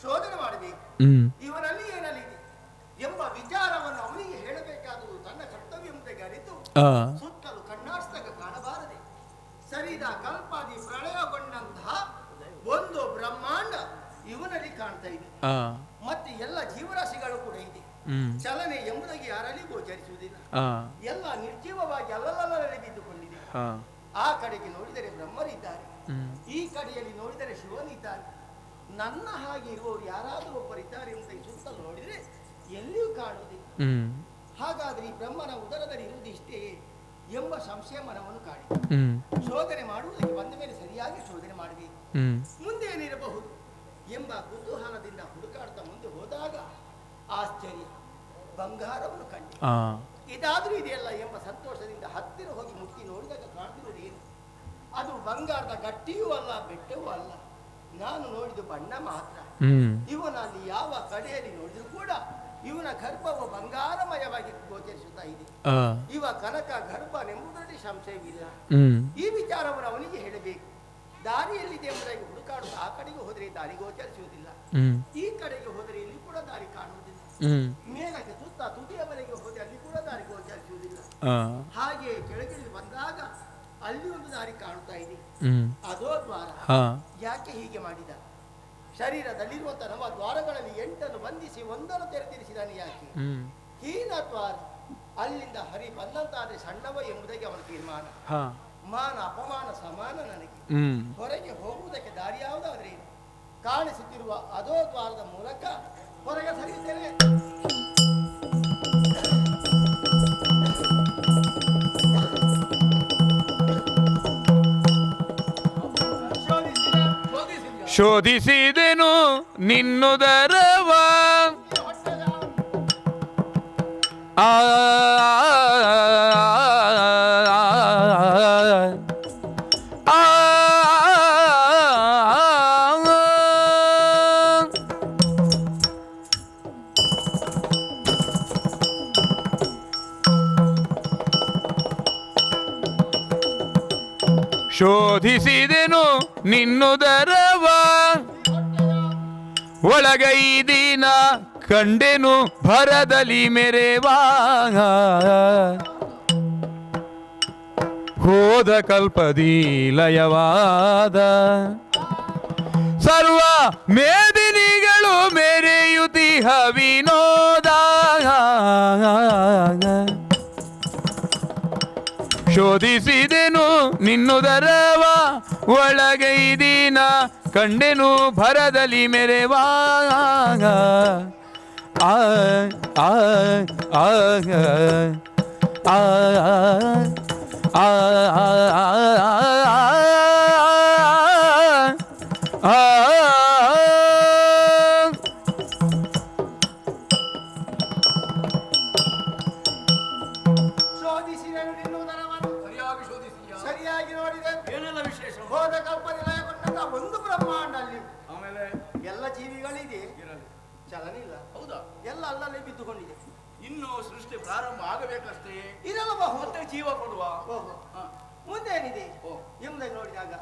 ಶೋಧನೆ ಮಾಡಬೇಕು. ಇವನಲ್ಲಿ ಏನಲ್ಲಿದೆ ಎಂಬ ವಿಚಾರವನ್ನು ಅವನಿಗೆ ಹೇಳಬೇಕಾದುದು ತನ್ನ ಕರ್ತವ್ಯ ಎಂಬುದಾಗಿ ಅರಿತು ಸುತ್ತಲೂ ಕಣ್ಣಾಡಿಸಿದಾಗ ಕಾಣಬಾರದೆ ಸರಿದ ಕಲ್ಪಾದಿ ಪ್ರಳಯಗೊಂಡಂತಹ ಒಂದು ಬ್ರಹ್ಮಾಂಡ ಇವನಲ್ಲಿ ಕಾಣ್ತಾ ಇದೆ. ಮತ್ತೆ ಎಲ್ಲ ಜೀವರಾಶಿಗಳು ಕೂಡ ಇದೆ. ಚಲನೆ ಎಂಬುದಾಗಿ ಯಾರಲ್ಲಿ ಗೋಚರಿಸುವುದಿಲ್ಲ. ಎಲ್ಲ ನಿರ್ಜೀವವಾಗಿ ಅಲ್ಲಲ್ಲಲ್ಲಿ ಬಿದ್ದುಕೊಂಡಿದೆ. ಆ ಕಡೆಗೆ ನೋಡಿದರೆ ಬ್ರಹ್ಮರಿದ್ದಾರೆ, ಈ ಕಡೆಯಲ್ಲಿ ನೋಡಿದರೆ ಶಿವನಿದ್ದಾರೆ. ನನ್ನ ಹಾಗೆ ಇರುವವರು ಯಾರಾದರೂ ಒಬ್ಬರಿದ್ದಾರೆ ಅಂತ ಸುತ್ತಲೂ ನೋಡಿದರೆ ಎಲ್ಲಿಯೂ ಕಾಣುವುದಿಲ್ಲ. ಹಾಗಾದ್ರೆ ಈ ಬ್ರಹ್ಮನ ಉದರದಲ್ಲಿ ಇರುವುದು ಇಷ್ಟೇ ಎಂಬ ಸಂಶಯ ಮನವನ್ನು ಕಾಡಿದೆ. ಶೋಧನೆ ಮಾಡುವುದಕ್ಕೆ ಬಂದ ಮೇಲೆ ಸರಿಯಾಗಿ ಶೋಧನೆ ಮಾಡಬೇಕು, ಮುಂದೆ ಏನಿರಬಹುದು ಎಂಬ ಕುತೂಹಲದಿಂದ ಹುಡುಕಾಡ್ತಾ ಮುಂದೆ ಹೋದಾಗ ಆಶ್ಚರ್ಯ, ಬಂಗಾರವನ್ನು ಕಂಡೆ. ಇದಾದ್ರೂ ಇದೆಯಲ್ಲ ಎಂಬ ಸಂತೋಷದಿಂದ ಹತ್ತಿರ ಹೋಗಿ ಮುಟ್ಟಿ ನೋಡಿದಾಗ ಕಾಣ್ತಿರುವುದು ಏನು? ಅದು ಬಂಗಾರದ ಗಟ್ಟಿಯೂ ಅಲ್ಲ, ಬೆಟ್ಟವೂ ಅಲ್ಲ. ನಾನು ನೋಡಿದ ಬಣ್ಣ ಮಾತ್ರ. ಇವನಲ್ಲಿ ಯಾವ ಕಡೆಯಲ್ಲಿ ನೋಡಿದ್ರು ಕೂಡ ಇವನ ಗರ್ಭವು ಬಂಗಾರಮಯವಾಗಿ ಗೋಚರಿಸುತ್ತಾ ಇದೆ. ಇವ ಕನಕ ಗರ್ಭನೆಂಬುದರಲ್ಲಿ ಸಂಶಯವಿಲ್ಲ. ಈ ವಿಚಾರವನ್ನು ಅವನಿಗೆ ಹೇಳಬೇಕು. ದಾರಿಯಲ್ಲಿದೆ ಎಂಬುದಾಗಿ ಹುಡುಕಾಡುತ್ತಾ ಆ ಕಡೆಗೆ ಹೋದರೆ ದಾರಿ ಗೋಚರಿಸುವುದಿಲ್ಲ, ಈ ಕಡೆಗೆ ಹೋದರೆ ಇಲ್ಲಿ ಕೂಡ ದಾರಿ ಕಾಣುವುದಿಲ್ಲ. ಮೇಲಕ್ಕೆ ಸುತ್ತ ತುದಿಯವರೆಗೆ ಹೋದರೆ ಅಲ್ಲಿ ಕೂಡ ದಾರಿ ಗೋಚರಿಸುವುದಿಲ್ಲ. ಹಾಗೆ ಕೆಳಗಿಳಿದು ಬಂದಾಗ ಅಲ್ಲಿ ಒಂದು ದಾರಿ ಕಾಣುತ್ತಾ ಇದೆ, ಅದೋ ದ್ವಾರ. ಯಾಕೆ ಹೀಗೆ ಮಾಡಿದ? ಶರೀರದಲ್ಲಿರುವಂತಹ ನಮ್ಮ ದ್ವಾರಗಳಲ್ಲಿ 8 ಬಂಧಿಸಿ ಒಂದನ್ನು ತೆರೆದಿರಿಸಿದಾನೆ. ಯಾಕೆ? ಹೀನ ದ್ವಾರ, ಅಲ್ಲಿಂದ ಹರಿ ಬಂದಂತಾದ್ರೆ ಸಣ್ಣವ ಎಂಬುದಾಗಿ ಅವನ ತೀರ್ಮಾನ. ಮಾನ ಅಪಮಾನ ಸಮಾನ ನನಗೆ. ಹೊರಗೆ ಹೋಗುವುದಕ್ಕೆ ದಾರಿ ಯಾವುದಾದ್ರೆ ಕಾಣಿಸುತ್ತಿರುವ ಅದೋ ದ್ವಾರದ ಮೂಲಕ ಹೊರಗೆ ಸರಿಯುತ್ತೇನೆ. ಶೋಧಿಸಿದೆನು ನಿನ್ನುದರವ ಆ ಶೋಧಿಸಿದೆನು ನಿನ್ನುದರವ ಒಳಗೈದಿನ ಕಂಡೆನು ಭರದಲ್ಲಿ ಮೆರೆವಾ ಹೋದ ಕಲ್ಪದಿ ಲಯವಾದ ಸರ್ವ ಮೇದಿನಿಗಳು ಮೆರೆಯುತಿಹ ವಿನೋದ ಶೋಧಿಸಿದೆನು ನಿನ್ನುದರವ ಒಳಗೈದಿನ ಕಂಡೆನು ಭರದಲ್ಲಿ ಮೆರೆವಾ ಆ ಆ ಆ ಆ ಸರಿಯಾಗಿ ನೋಡಿದೆ. ಏನೆಲ್ಲ ವಿಶೇಷ? ಹೋದ ಕಲ್ಪನೆಗೊಂಡಂತ ಒಂದು ಬ್ರಹ್ಮಾಂಡ ಅಲ್ಲಿ. ಆಮೇಲೆ ಎಲ್ಲ ಜೀವಿಗಳಿದೆ, ಚಲನೆ ಇಲ್ಲ. ಹೌದಾ? ಎಲ್ಲ ಅಲ್ಲಲ್ಲಿ ಬಿದ್ದುಕೊಂಡಿದೆ. ಇನ್ನು ಸೃಷ್ಟಿ ಪ್ರಾರಂಭ ಆಗಬೇಕಷ್ಟೇ. ಇರಲಬಹುದು. ಮತ್ತೆ ಜೀವ ಕೊಡುವ. ಮುಂದೇನಿದೆ ಎಂಬುದಾಗಿ ನೋಡಿದಾಗ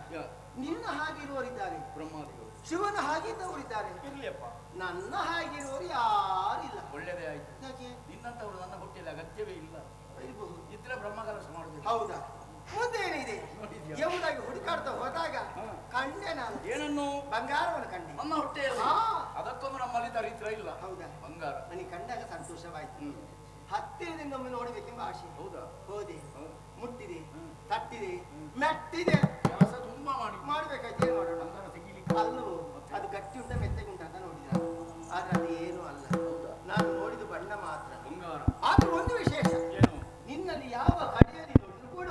ನಿನ್ನ ಹಾಗಿರುವವರಿದ್ದಾರೆ, ಬ್ರಹ್ಮಾದಿಗಳು. ಶಿವನ ಹಾಗಿದ್ದವರಿದ್ದಾರೆ. ಇರ್ಲಿಯಪ್ಪ, ನನ್ನ ಹಾಗಿರುವವರು ಯಾರಿಲ್ಲ. ಒಳ್ಳೆಯದೇ ಆಯ್ತು. ಯಾಕೆ? ನಿನ್ನಂತವರು ನನ್ನ ಹೊಟ್ಟೆಯಲ್ಲಿ ಅಗತ್ಯವೇ ಇಲ್ಲ. ಇರಬಹುದು. ಇದ್ರೆ ಬ್ರಹ್ಮ ಕೆಲಸ ಮಾಡುದಿಲ್ಲ. ಹೌದಾ? ಮುಂದೇನಿದೆ ಎಂಬುದಾಗಿ ಹುಡುಕಾಡ್ತಾ ಹೋದಾಗ ಕಂಡೆ ನಾನು. ಏನನ್ನು? ಬಂಗಾರವನ್ನು ಕಂಡೆ ನನ್ನ ಹೊಟ್ಟೆಯಲ್ಲಿ. ಅದಕ್ಕೊಂದು ನಮ್ಮಲ್ಲಿ ದರಿದ್ರ ಇಲ್ಲ. ಹೌದಾ? ಬಂಗಾರ ನನಗೆ ಕಂಡಾಗ ಸಂತೋಷವಾಯ್ತು. ಹತ್ತಿರದಿಂದ ಒಮ್ಮೆ ನೋಡಬೇಕೆಂಬ ಆಸೆ. ಹೌದಾ? ಹೋದೆ, ಮುಟ್ಟಿದೆ, ತಟ್ಟಿದೆ, ಮೆಟ್ಟಿದೆ. ಕೆಲಸ ತುಂಬಾ ಮಾಡ್ಬೇಕಾಯ್ತು. ಏನ್ ಮಾಡೋಣ? ಬಂಗಾರ ತೆಗಿಲಿಕ್ಕೆ ಅಲ್ಲೂ ಅದು ಗಟ್ಟಿ ಉಂಟ ಮೆತ್ತಗುಂಟ ಅಂತ ನೋಡಿದ. ಆದ್ರೆ ಅದು ಏನು ಅಲ್ಲ. ನಾನು ನೋಡಿದ ಬಣ್ಣ ಮಾತ್ರ ಬಂಗಾರ. ಆದ್ರೂ ಒಂದು ವಿಶೇಷ, ಏನು? ನಿನ್ನಲ್ಲಿ ಯಾವ ಕಡೆಯಲ್ಲಿ ನೋಡಿದ್ರು ಕೂಡ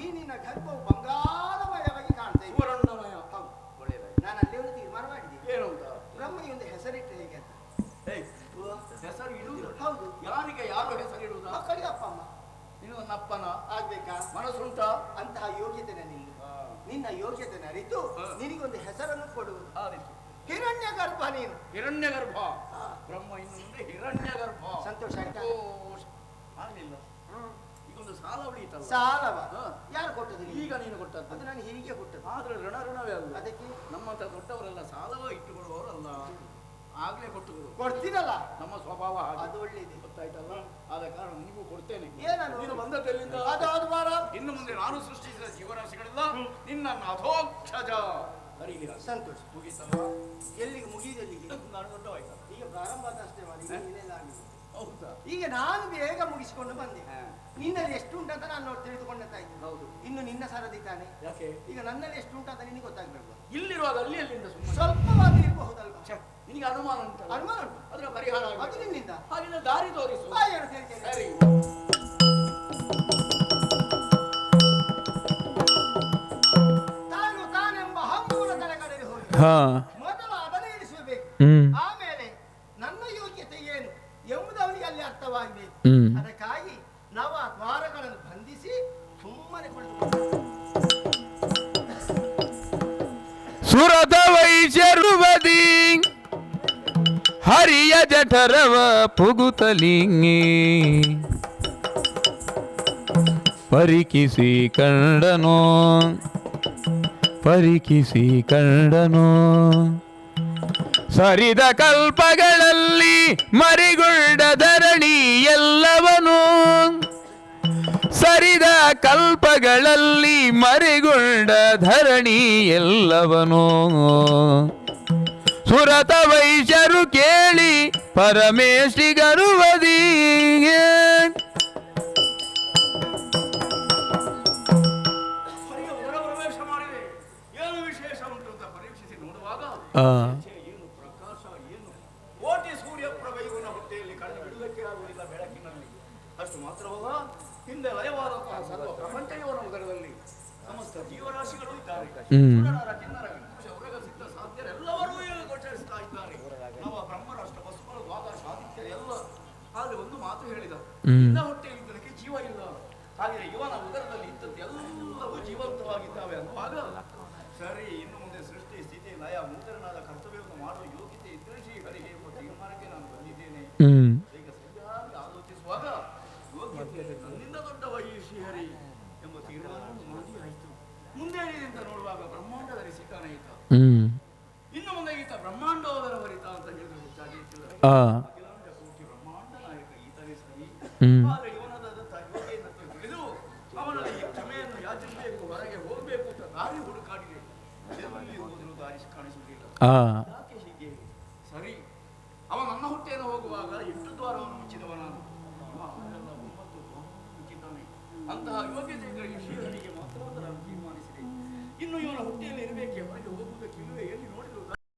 ಈ ನಿನ್ನ ಗರ್ಭವು ಬಂಗಾರಮಯವಾಗಿ ಕಾಣ್ತಾ ಇದೆ. ಸುವರ್ಣಮಯ. ಒಳ್ಳೆಯದಾಯ್ತು. ನಾನು ಅಲ್ಲೇ ಒಂದು ತೀರ್ಮಾನ ಮಾಡಿದೆ. ಏನು ಅಂತ? ಬ್ರಹ್ಮನಿಗೆ ಒಂದು ಹೆಸರಿಟ್ಟು ಹೇಗೆ ಅಂತ. ಹೆಸರು ಇಡುವುದು? ಹೌದು. ಯಾರಿಗೆ ಯಾರು ಹೆಸರು ಇಡುವುದ? ಮಕ್ಕಳಿಗೆ ಅಪ್ಪ ಅಮ್ಮ ಇದು ನನ್ನ ಅಪ್ಪನ ಆಗ್ಬೇಕಾ? ಮನಸ್ಸುಂಟ? ಅಂತಹ ಯೋಗ್ಯತೆ ನನ್ನಿಲ್ಲ. ನಿನ್ನ ಯೋಗ್ಯತೆ ಅರಿತು ನಿನಗೊಂದು ಹೆಸರನ್ನು ಕೊಡುವುದು. ಹಿರಣ್ಯ ಗರ್ಭ ನೀನು. ಹಿರಣ್ಯ ಗರ್ಭ. ಬ್ರಹ್ಮ ಇನ್ನು ಮುಂದೆ ಹಿರಣ್ಯ ಗರ್ಭ. ಸಂತೋಷ ಆಯ್ತಾ? ಆಗ್ಲಿಲ್ಲ. ಈಗೊಂದು ಸಾಲ ಉಳಿಯಿತಲ್ಲ. ಸಾಲವ ಯಾರು ಕೊಟ್ಟದ್ದು? ಈಗ ನೀನು ಕೊಟ್ಟದ್ದು. ಅದು ನಾನು ಹೀಗೆ ಕೊಟ್ಟದ್ದು. ಆದ್ರೆ ಋಣವೇ ಅಲ್ಲ. ಅದಕ್ಕೆ ನಮ್ಮಂತ ದೊಡ್ಡವರೆಲ್ಲ ಸಾಲವ ಇಟ್ಟುಕೊಳ್ಳುವವರಲ್ಲ. ಆಗ್ಲೇ ಕೊಟ್ಟುಗಳು ಕೊಡ್ತೀನಲ್ಲ, ನಮ್ಮ ಸ್ವಭಾವ ಅದು ಒಳ್ಳೇದು. ಗೊತ್ತಾಯ್ತಲ್ಲ? ಆದ ಕಾರಣ ನಿಮಗೂ ಕೊಡ್ತೇನೆ. ಏನದು? ನೀನು ಬಂದದ್ದೆಲ್ಲಿಂದ? ಅದಾದ ವಾರ ಇನ್ನು ಮುಂದೆ ನಾನು ಸೃಷ್ಟಿಸಿದ ಜೀವರಾಶಿಗಳೆಲ್ಲ ನಿನ್ನ ಅಧೋಕ್ಷಜ. ಸರಿ, ಸಂತೋಷ. ಮುಗೀತಲ್ವಾ? ಎಲ್ಲಿಗೆ ಮುಗಿಯುದೆಲ್ಲಿಗೆ? ನಾನು ದೊಡ್ಡವಾಯ್ತಲ್ಲ. ಈಗ ಈಗ ಪ್ರಾರಂಭ ಆದಷ್ಟೇ ಮಾಡಿ ನೀನೆಲ್ಲ ಆಗಿದೆ. ಹೌದಾ? ಈಗ ನಾನು ಬೇಗ ಮುಗಿಸಿಕೊಂಡು ಬಂದೆ. ಹಾ. ನಿನ್ನಲ್ಲಿ ಎಷ್ಟು ಉಂಟಂತ ನಾನು ನೋಡಿ ತಿಳಿದುಕೊಂಡಂತ ಇದ್ದೀನಿ. ಹೌದು. ಇನ್ನು ನಿನ್ನ ಸರದಿ ತಾನೆ. ಯಾಕೆ? ಈಗ ನನ್ನಲ್ಲಿ ಎಷ್ಟು ಉಂಟಂತ ನಿನಗೆ ಗೊತ್ತಾಗ್ಬೇಕು. ಇಲ್ಲಿರುವಾಗ ಅಲ್ಲಿ ಎಲ್ಲಿಂದ ಸುಮ್ಮನೆ ಸ್ವಲ್ಪವಾಗಿ ಇರಬಹುದಲ್ವಾ? ನಿನಗೆ ಅನುಮಾನ ಉಂಟಲ್ಲ? ಅನುಮಾನ ಉಂಟು. ಅದರ ಪರಿಹಾರ ಅದು ಆಗ್ಬೇಕು. ನಿನ್ನಿಂದ. ಹಾಗಿದ್ರೆ ದಾರಿ ತೋರಿಸು. ಬಾಯನ್ನು ಕೇಳ್ತೇನೆ. ಸರಿ. ತಾನು ತಾನೆಂಬ ಹಂಬುಗಳ ತಲೆಗಡೆಗೆ ಹೋಗಿ ಹಾ ಮೊದಲು ಅದನ್ನು ಇಳಿಸಬೇಕು. ಹ್ಮ್ ಆಮೇಲೆ ನನ್ನ ಯೋಗ್ಯತೆ ಏನು ಎಂಬುದು ಅವನಿಗೆ ಅಲ್ಲಿ ಅರ್ಥವಾಗಬೇಕು. ಹ್ಮ್ ಅದಕ್ಕಾಗಿ ನಾವು ಆ ದ್ವಾರಗಳನ್ನು ಬಂಧಿಸಿ ಸುಮ್ಮನೆ ಕುಳಿತುಕೊಂಡು ಸುರದ ವೈಶರುವದಿ ಹರಿಯ ಜಠರವ ಪುಗುತಲಿಂಗಿ ಪರಿಕಿಸಿ ಕಂಡನೋ ಪರಿಕಿಸಿ ಕಂಡನೋ ಸರಿದ ಕಲ್ಪಗಳಲ್ಲಿ ಮರಿಗುಳ್ಳ ಧರಣಿ ಎಲ್ಲವನು ಸರಿದ ಕಲ್ಪಗಳಲ್ಲಿ ಮರಿಗುಳ್ಳ ಧರಣಿ ಎಲ್ಲವನು ಸುರತ ವೈಶ್ಯರು ಕೇಳಿ ಪರಮೇಶ್ವರಿಗರುವದಿಗೆ ಹೊರಗೆ ಹೊರ ಪ್ರವೇಶ ಮಾಡಿದೆ. ಏನು ವಿಶೇಷ ಉಂಟು ಅಂತ ಪರೀಕ್ಷಿಸಿ ನೋಡುವಾಗ ಏನು ಪ್ರಕಾಶ, ಏನು ಕೋಟಿ ಸೂರ್ಯ ಪ್ರಭೆಯುವನ ಹೊಟ್ಟೆಯಲ್ಲಿ ಕಣ್ಣು ಬಿಡುವುದಕ್ಕೆ ಆಗುವುದಿಲ್ಲ ಬೆಳಕಿನಲ್ಲಿ. ಅಷ್ಟು ಮಾತ್ರವಲ್ಲ, ಹಿಂದೆ ಲಯವಾದಂತಹ ಸರ್ವ ಪ್ರಪಂಚ ಇವನ ಉದರದಲ್ಲಿ ಸಮಸ್ತ ಜೀವರಾಶಿಗಳು ಇದ್ದಾರೆ. ಸುರನರ, ಕಿನ್ನರ, ವಿಪುರುಷ, ಉರಗ, ಸಿದ್ಧ, ಸಾಧ್ಯರೆಲ್ಲವರೂ ಏನು ಗೋಚರಿಸ್ತಾ ಇದ್ದಾರೆ. ನವ ಬ್ರಹ್ಮರಾಷ್ಟ್ರ ವಸುಗಳು ದ್ವಾದಶ ಆದಿತ್ಯ ಎಲ್ಲ. ಆದರೆ ಒಂದು ಮಾತು ಹೇಳಿದ, ನಿನ್ನ ಹೊಟ್ಟೆಯಲ್ಲಿ ಇದ್ದದಕ್ಕೆ ಜೀವ ಇಲ್ಲ. ಹಾಗೆ ಇವನ ಉದರದಲ್ಲಿ ಇದ್ದದ್ದು ಎಲ್ಲವೂ ಜೀವಂತವಾಗಿದ್ದಾವೆ ಅನ್ನುವಾಗ ಸರಿ, ಇನ್ನು ಮುಂದೆ ಸೃಷ್ಟಿ ಸ್ಥಿತಿ ಲಯ ಮೂತರನಾದ ಕರ್ತವ್ಯವನ್ನು ಮಾಡುವ ಯೋಗ್ಯತೆ ಇದ್ದರೆ ಶ್ರೀಹರಿಗೆ ಎಂಬ ತೀರ್ಮಾನಕ್ಕೆ ನಾನು ಬಂದಿದ್ದೇನೆ. ಈಗ ಸರಿಯಾಗಿ ಆಲೋಚಿಸುವಾಗ ಯೋಗ್ಯತೆ ನನ್ನಿಂದ ದೊಡ್ಡವ ಈ ಶ್ರೀಹರಿ ಎಂಬ ತೀರ್ಮಾನವನ್ನು ಮಾಡಿ ಆಯಿತು. ಮುಂದೆ ಏನಿದೆ ಅಂತ ನೋಡುವಾಗ ಬ್ರಹ್ಮಾಂಡ ಧರಿಸಿದ್ದಾನೆ ಈತ. ಇನ್ನು ಮುಂದೆ ಈತ ಬ್ರಹ್ಮಾಂಡೋದರ ವರಿತ ಅಂತ ಹೇಳಿದ್ರೆ ಹೆಚ್ಚಾಗಿ ಅಖಿಲಾಂಡ ಕೋಟಿ ಬ್ರಹ್ಮಾಂಡ ನಾಯಕ ಈತನೇ ಸರಿ. ಆದರೆ ಇವನದಾದಂತಹ ಯೋಗಿಯನ್ನು ತಿಳಿದು ಅವನಲ್ಲಿ ಈ ಕ್ಷಮೆಯನ್ನು ಯಾಚಿಸಬೇಕು, ಹೊರಗೆ ಹೋಗಬೇಕು ಅಂತ ದಾರಿ ಹುಡುಕಾಡಿದೆ. ಎಲ್ಲಿ ಹೋದರೂ ದಾರಿ ಕಾಣಿಸುವುದಿಲ್ಲ. ಯಾಕೆ ಹೀಗೆ? ಸರಿ, ಅವ ನನ್ನ ಹುಟ್ಟೆಯನ್ನು ಹೋಗುವಾಗ 8 ದ್ವಾರವನ್ನು ಮುಚ್ಚಿದವ ನಾನು. ಇವ ಅವರೆಲ್ಲ 9 ದ್ವಾರವನ್ನು ಮುಚ್ಚಿದ್ದಾನೆ. ಅಂತಹ ಯೋಗ್ಯತೆ ಇದ್ದರೆ ಈ ಶ್ರೀಹರಿಗೆ ಮಾತ್ರವಲ್ಲ ನಾನು ತೀರ್ಮಾನಿಸಿದೆ. ಇನ್ನು ಇವನ ಹುಟ್ಟೆಯಲ್ಲಿ ಇರಬೇಕೆ, ಹೊರಗೆ ಹೋಗುವುದಕ್ಕೆ ಇಲ್ಲವೇ ಎಲ್ಲಿ ನೋಡಿದ್ರು